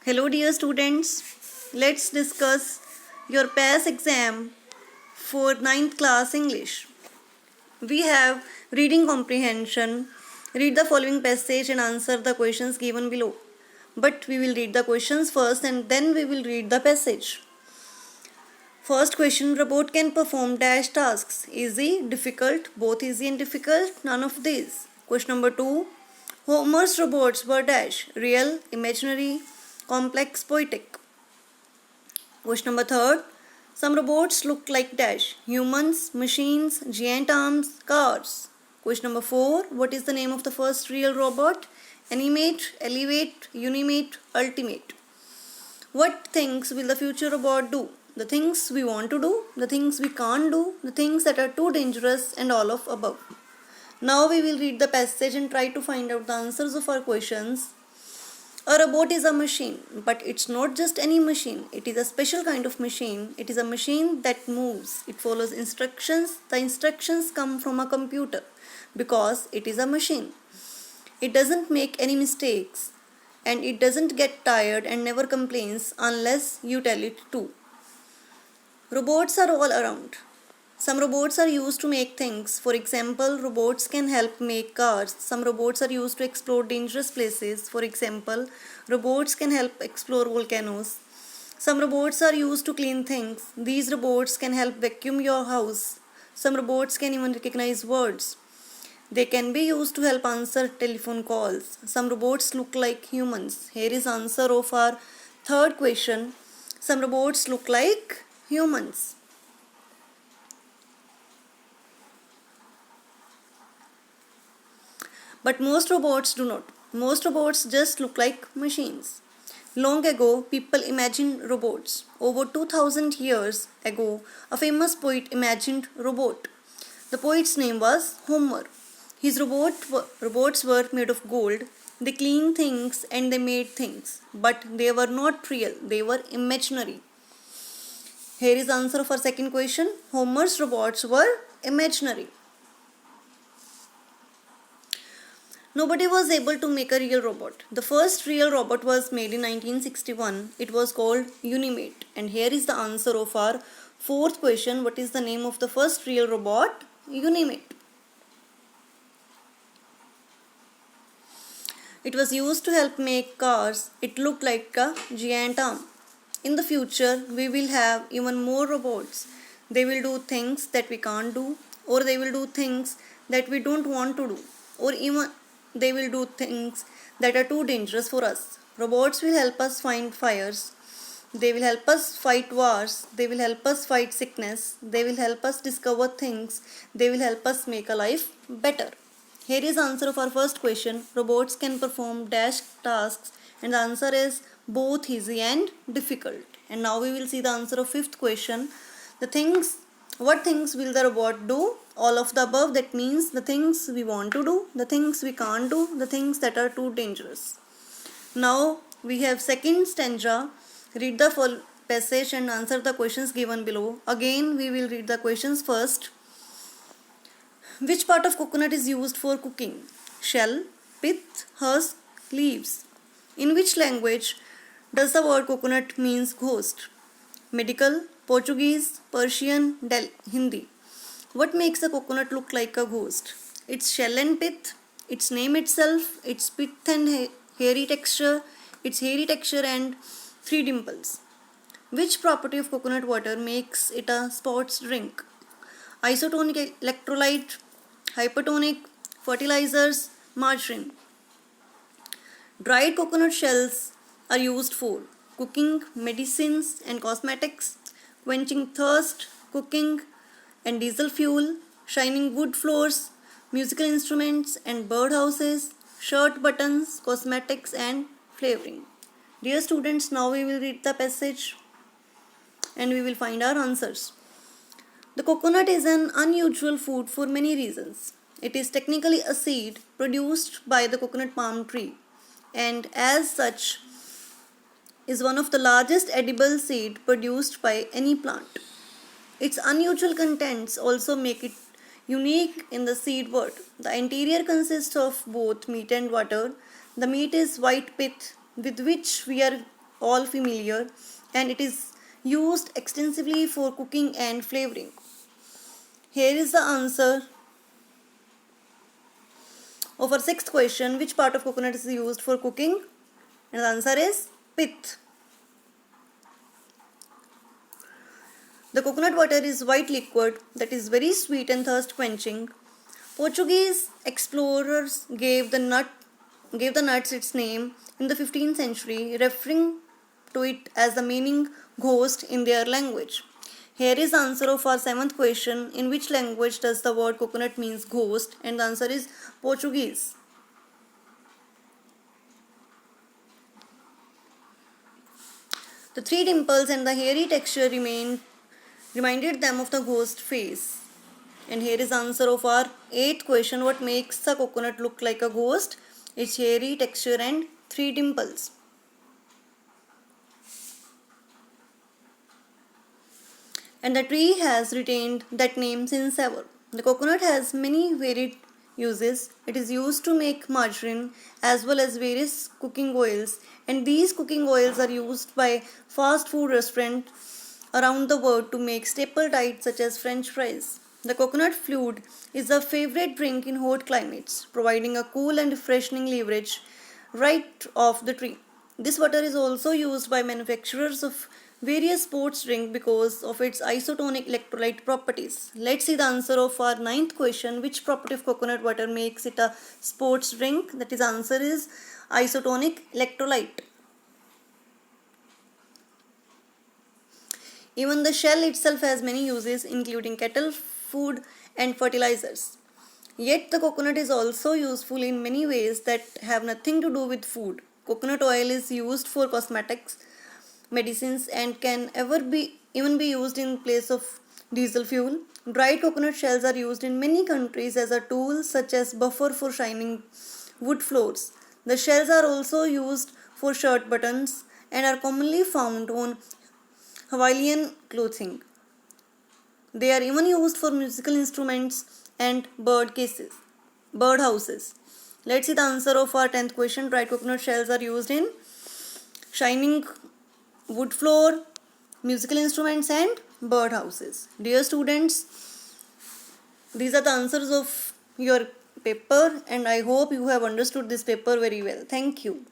Hello, dear students. Let's discuss your PAS exam for ninth class English. We have reading comprehension. Read the following passage and answer the questions given below. But we will read the questions first and then we will read the passage. First question, robot can perform dash tasks. Easy, difficult, both easy and difficult, none of these. Question number 2, Homer's robots were dash, real, imaginary, complex, poetic. Question number 3, some robots look like dash, humans, machines, giant arms, cars. Question number 4, what is the name of the first real robot? Animate, elevate, unimate, ultimate. What things will the future robot do? The things we want to do, the things we can't do, the things that are too dangerous, and all of above. Now we will read the passage and try to find out the answers of our questions. A robot is a machine, but it's not just any machine. It is a special kind of machine. It is a machine that moves. It follows instructions. The instructions come from a computer because it is a machine. It doesn't make any mistakes and it doesn't get tired and never complains unless you tell it to. Robots are all around. Some robots are used to make things. For example, robots can help make cars. Some robots are used to explore dangerous places. For example, robots can help explore volcanoes. Some robots are used to clean things. These robots can help vacuum your house. Some robots can even recognize words. They can be used to help answer telephone calls. Some robots look like humans. Here is answer of our third question. Some robots look like humans. But most robots do not. Most robots just look like machines. Long ago, people imagined robots. Over 2000 years ago, a famous poet imagined a robot. The poet's name was Homer. His robots were made of gold. They cleaned things and they made things. But they were not real. They were imaginary. Here is the answer of our second question. Homer's robots were imaginary. Nobody was able to make a real robot. The first real robot was made in 1961. It was called Unimate. And here is the answer of our fourth question. What is the name of the first real robot? Unimate. It was used to help make cars. It looked like a giant arm. In the future, we will have even more robots. They will do things that we can't do, or they will do things that we don't want to do, or even they will do things that are too dangerous for us. Robots will help us find fires. They will help us fight wars. They will help us fight sickness. They will help us discover things. They will help us make a life better. Here is the answer of our first question. Robots can perform dash tasks, and the answer is both easy and difficult. And now we will see the answer of fifth question. What things will the robot do? All of the above. That means the things we want to do, the things we can't do, the things that are too dangerous. Now we have second stanza. Read the full passage and answer the questions given below. Again we will read the questions first. Which part of coconut is used for cooking? Shell, pith, husk, leaves. In which language does the word coconut means ghost? Medical, Portuguese, Persian, Hindi. What makes a coconut look like a ghost? Its shell and pith, its name itself, its pith and hairy texture, and three dimples. Which property of coconut water makes it a sports drink? Isotonic electrolyte, hypertonic, fertilizers, margarine. Dried coconut shells are used for cooking, medicines and cosmetics, quenching thirst, cooking and diesel fuel, shining wood floors, musical instruments and birdhouses, shirt buttons, cosmetics and flavoring. Dear students, now we will read the passage and we will find our answers. The coconut is an unusual food for many reasons. It is technically a seed produced by the coconut palm tree, and as such is one of the largest edible seed produced by any plant. Its unusual contents also make it unique in the seed world. The interior consists of both meat and water. The meat is white pith with which we are all familiar, and it is used extensively for cooking and flavoring. Here is the answer of our sixth question: which part of coconut is used for cooking? And the answer is pith. The coconut water is white liquid that is very sweet and thirst quenching. Portuguese explorers gave the nuts its name in the 15th century, referring to it as the meaning ghost in their language. Here is the answer of our seventh question: in which language does the word coconut means ghost? And the answer is Portuguese. The three dimples and the hairy texture reminded them of the ghost face. And here is the answer of our eighth question: what makes the coconut look like a ghost? Its hairy texture and three dimples. And the tree has retained that name since ever. The coconut has many varied uses. It is used to make margarine as well as various cooking oils, and these cooking oils are used by fast food restaurants around the world to make staple diets such as French fries. The coconut fluid is a favorite drink in hot climates, providing a cool and refreshing beverage right off the tree. This water is also used by manufacturers of various sports drinks because of its isotonic electrolyte properties. Let's see the answer of our ninth question: which property of coconut water makes it a sports drink? That is, answer is isotonic electrolyte. Even the shell itself has many uses, including cattle food and fertilizers. Yet the coconut is also useful in many ways that have nothing to do with food. Coconut oil is used for cosmetics, medicines, and can even be used in place of diesel fuel. Dried coconut shells are used in many countries as a tool, such as buffer for shining wood floors. The shells are also used for shirt buttons and are commonly found on Hawaiian clothing. They are even used for musical instruments and bird houses. Let's see the answer of our 10th question. Dried coconut shells are used in shining wood floor, musical instruments, and bird houses. Dear students, these are the answers of your paper, and I hope you have understood this paper very well. Thank you.